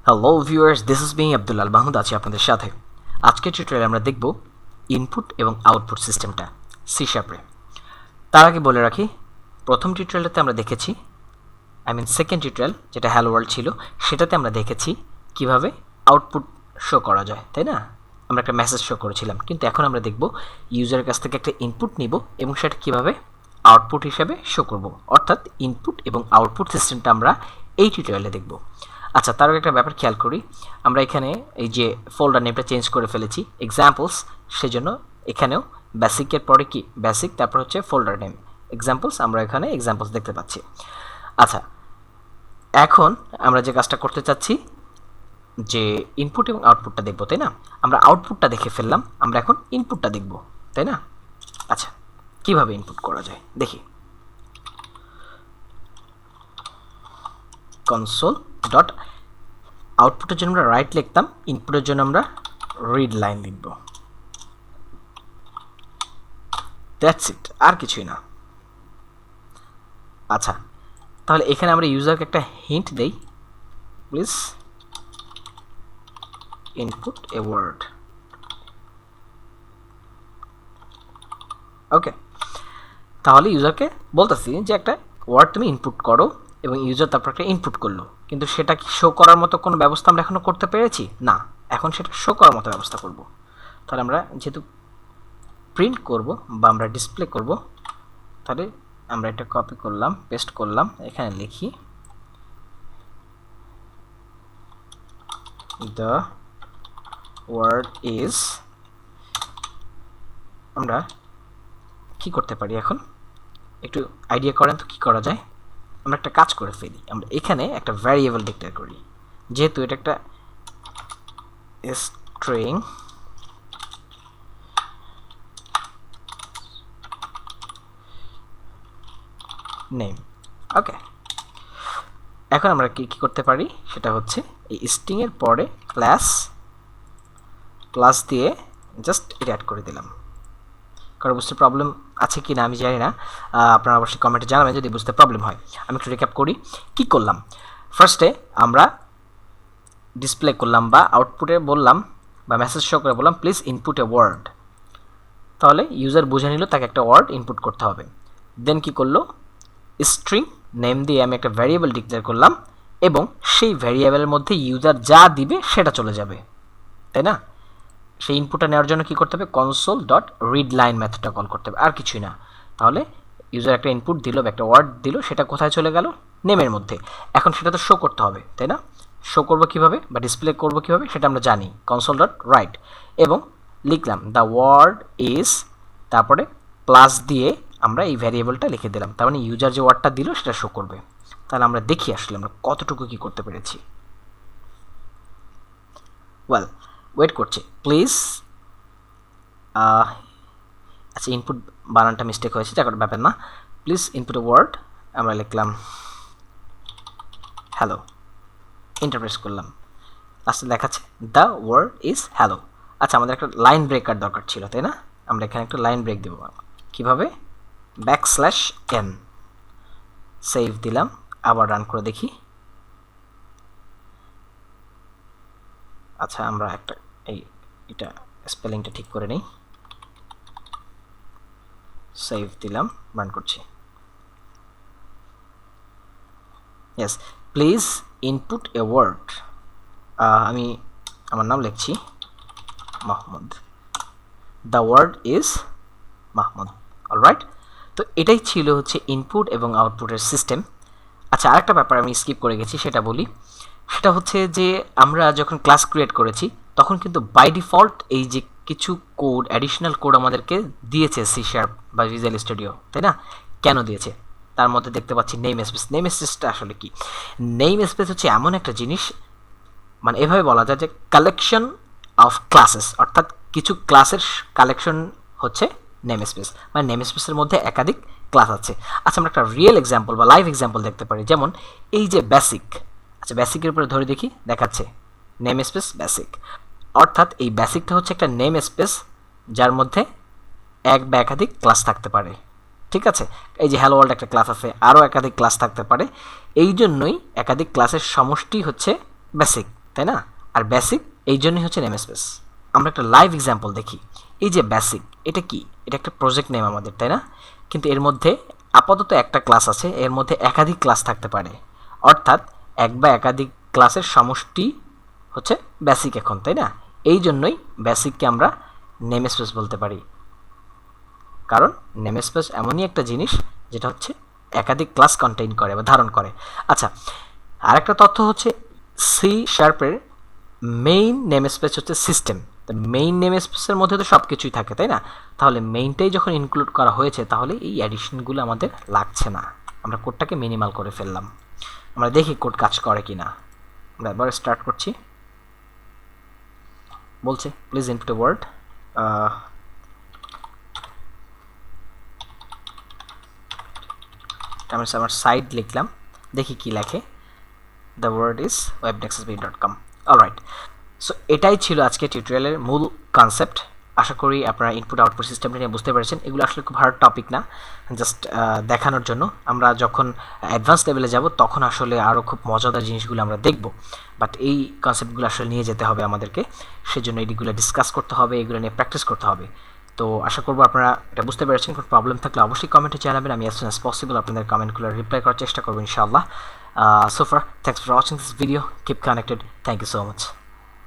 Hello viewers, this is me Abdul Al Mahmud আছি আপনাদের সাথে। আজকের টিউটোরিয়ালে আমরা দেখব ইনপুট এবং আউটপুট সিস্টেমটা সি শার্পে। তার আগে বলে রাখি, প্রথম টিউটোরিয়ালটাতে আমরা দেখেছি, সেকেন্ড টিউটোরিয়াল যেটা হ্যালো ওয়ার্ল্ড ছিল, সেটাতে আমরা দেখেছি কিভাবে আউটপুট শো করা যায়, তাই না? আমরা একটা মেসেজ শো করেছিলাম, কিন্তু এখন আমরা দেখব ইউজারের কাছ থেকে একটা ইনপুট নিব এবং সেটা কিভাবে আউটপুট হিসেবে শো করব, অর্থাৎ ইনপুট এবং আউটপুট সিস্টেমটা আমরা এই টিউটোরিয়ালে দেখব। আচ্ছা, তার একটা ব্যাপার খেয়াল করি, আমরা এখানে এই যে ফোল্ডার নেমটা চেঞ্জ করে ফেলেছি এক্সাম্পলস, সেজন্য এখানেও বেসিকের পরে কি বেসিক, তারপর হচ্ছে ফোল্ডার নেম এক্সাম্পলস, আমরা এখানে এক্সাম্পলস দেখতে পাচ্ছি। আচ্ছা, এখন আমরা যে কাজটা করতে চাচ্ছি যে ইনপুট এবং আউটপুটটা দেখব, তাই না? আমরা আউটপুটটা দেখে ফেললাম, আমরা এখন ইনপুটটা দেখব, তাই না? আচ্ছা, কিভাবে ইনপুট করা যায় দেখি। কনসোল ডট আউটপুটের জন্য আমরা রাইট লিখতাম, ইনপুটের জন্য আমরা রিড লাইন লিখব। দ্যাটস ইট, আর কিছুই না। আচ্ছা, তাহলে এখানে আমরা ইউজারকে একটা হিন্ট দেই, প্লিজ ইনপুট এ ওয়ার্ড। ওকে, তাহলে ইউজারকে বলতেছি যে একটা ওয়ার্ড তুমি ইনপুট করো, এবং ইউজার তারপর একটা ইনপুট করলো, কিন্তু সেটা কি শো করার মতো কোনো ব্যবস্থা আমরা এখনো করতে পেরেছি না। এখন সেটা শো করার মতো ব্যবস্থা করব। তাহলে আমরা যেহেতু প্রিন্ট করব বা আমরা ডিসপ্লে করব, তাহলে আমরা এটা কপি করলাম, পেস্ট করলাম, এখানে লিখি দ্য ওয়ার্ড ইজ। আমরা কি করতে পারি এখন, একটু আইডিয়া করেন তো কি করা যায়। আমরা একটা কাজ করে ফেলি, আমরা এখানে একটা ভ্যারিয়েবল ডিক্লেয়ার করি, যেহেতু এটা একটা স্ট্রিং নেম। ওকে, এখন আমরা কি করতে পারি সেটা হচ্ছে এই স্ট্রিং এর পরে ক্লাস দিয়ে জাস্ট এটা অ্যাড করে দিলাম। কারণ বুঝতে প্রবলেম আছে কি না আমি জানি না, আপনারা অবশ্যই কমেন্টে জানাবেন যদি বুঝতে প্রবলেম হয়। আমি একটু রিক্যাপ করি কি করলাম। ফার্স্টে আমরা ডিসপ্লে করলাম বা আউটপুটে বললাম বা মেসেজ শো করে বললাম প্লিজ ইনপুট এ ওয়ার্ড। তাহলে ইউজার বুঝে নিল তাকে একটা ওয়ার্ড ইনপুট করতে হবে। দেন কি করলো, স্ট্রিং নেম দিয়ে আমি একটা ভ্যারিয়েবল ডিক্লেয়ার করলাম, এবং সেই ভ্যারিয়েবলের মধ্যে ইউজার যা দিবে সেটা চলে যাবে, তাই না? সেই ইনপুটটা নেওয়ার জন্য কী করতে হবে, কনসোল ডট রিড লাইন মেথডটা কল করতে হবে, আর কিছুই না। তাহলে ইউজার একটা ইনপুট দিল বা একটা ওয়ার্ড দিল, সেটা কোথায় চলে গেল, নেমের মধ্যে। এখন সেটা তো শো করতে হবে, তাই না? শো করবো কীভাবে বা ডিসপ্লে করবো কীভাবে সেটা আমরা জানি, কনসোল ডট রাইট, এবং লিখলাম দ্য ওয়ার্ড ইজ, তারপরে প্লাস দিয়ে আমরা এই ভ্যারিয়েবলটা লিখে দিলাম, তার মানে ইউজার যে ওয়ার্ডটা দিল সেটা শো করবে। তাহলে আমরা দেখি আসলে আমরা কতটুকু কী করতে পেরেছি। ওয়েল, ওয়েট করছি প্লিজ। আচ্ছা, ইনপুট বানানটা মিস্টেক হয়েছে, যা করে ব্যাপার না। প্লিজ ইনপুট এ ওয়ার্ড, আমরা লিখলাম হ্যালো, ইন্টারপ্রেস করলাম, লাস্টে দেখাচ্ছে দ্য ওয়ার্ড ইজ হ্যালো। আচ্ছা, আমাদের একটা লাইন ব্রেকার দরকার ছিল, তাই না? আমরা এখানে একটা লাইন ব্রেক দেবো, কীভাবে, \n, সেভ দিলাম, আবার রান করে দেখি। আচ্ছা, আমরা একটা এটা স্পেলিংটা ঠিক করে নিই, সেভ দিলাম, রান করছি। Yes, please input a word. আমি আমার নাম লিখছি Mahmud, the word is Mahmud. Alright, তো এটাই ছিল হচ্ছে ইনপুট এবং আউটপুটের সিস্টেম। আচ্ছা, আরেকটা ব্যাপার আমি স্কিপ করে গেছি, সেটা বলি। সেটা হচ্ছে যে আমরা যখন ক্লাস ক্রিয়েট করেছি তখন কিন্তু বাই ডিফল্ট এই যে কিছু কোড, অ্যাডিশনাল কোড আমাদেরকে দিয়েছে সি শার্প বা ভিজুয়াল স্টুডিও, তাই না? কেন দিয়েছে, তার মধ্যে দেখতে পাচ্ছি নেম স্পেস। নেম স্পেসটা আসলে কি? নেম স্পেস হচ্ছে এমন একটা জিনিস, মানে এভাবে বলা যায় যে কালেকশন অফ ক্লাসেস, অর্থাৎ কিছু ক্লাসের কালেকশন হচ্ছে নেম স্পেস, মানে নেম স্পেসের মধ্যে একাধিক ক্লাস আছে। আচ্ছা, আমরা একটা রিয়েল এক্সাম্পল বা লাইভ এক্সাম্পল দেখতে পারি, যেমন এই যে বেসিক। আচ্ছা, বেসিকের উপরে ধরে দেখি, দেখাচ্ছে নেম স্পেস বেসিক, অর্থাৎ এই বেসিকটা হচ্ছে একটা নেম স্পেস যার মধ্যে এক বা একাধিক ক্লাস থাকতে পারে। ঠিক আছে, এই যে হ্যালো ওয়ার্ল্ড একটা ক্লাস আছে, আরও একাধিক ক্লাস থাকতে পারে, এই জন্যই একাধিক ক্লাসের সমষ্টি হচ্ছে বেসিক। তাই না? আর বেসিক এই জন্যই হচ্ছে নেম স্পেস। আমরা একটা লাইভ এক্সাম্পল দেখি। এই যে বেসিক, এটা কি? এটা একটা প্রজেক্ট নেম আমাদের, তাই না? কিন্তু এর মধ্যে আপাতত একটা ক্লাস আছে, এর মধ্যে একাধিক ক্লাস থাকতে পারে, অর্থাৎ এক বা একাধিক ক্লাসের সমষ্টি হচ্ছে বেসিক এখন, তাই না? এই জন্যই বেসিককে আমরা নেম স্পেস বলতে পারি, কারণ নেম স্পেস এমনই একটা জিনিস যেটা হচ্ছে একাধিক ক্লাস কন্টেইন করে বা ধারণ করে। আচ্ছা, আরেকটা তথ্য হচ্ছে সি শার্পের মেইন নেম স্পেস হচ্ছে সিস্টেম। তো মেইন নেম স্পেসের মধ্যে তো সব কিছুই থাকে, তাই না? তাহলে মেইনটাই যখন ইনক্লুড করা হয়েছে, তাহলে এই অ্যাডিশনগুলো আমাদের লাগছে না, আমরা কোডটাকে মিনিমাল করে ফেললাম। আমরা দেখি কোড কাজ করে কি না। আমরা এবার স্টার্ট করছি। বলছে প্লিজ ইনপুট এ ওয়ার্ড। আমি আমার সাইট লিখলাম, দেখি কি লেখে। The word is webnexusb.com। Alright, so এটাই ছিল আজকে টিউটোরিয়ালের মূল কনসেপ্ট। আশা করি আপনারা ইনপুট আউটপুট সিস্টেমটা নিয়ে বুঝতে পেরেছেন। এগুলো আসলে খুব হার্ড টপিক না, জাস্ট দেখানোর জন্য। আমরা যখন অ্যাডভান্স লেভেলে যাব তখন আসলে আরও খুব মজাদার জিনিসগুলো আমরা দেখব, বাট এই কনসেপ্টগুলো আসলে নিয়ে যেতে হবে আমাদেরকে। সেজন্য এইগুলো ডিসকাস করতে হবে, এগুলো নিয়ে প্র্যাকটিস করতে হবে। তো আশা করবো আপনারা এটা বুঝতে পেরেছেন। কোনো প্রবলেম থাকলে অবশ্যই কমেন্টে জানাবেন, আমি অ্যাজ সুন অ্যাজ পসিবল আপনাদের কমেন্টগুলো রিপ্লাই করার চেষ্টা করবো ইনশাআল্লাহ। So far, thanks for watching this video. Keep connected. Thank you so much.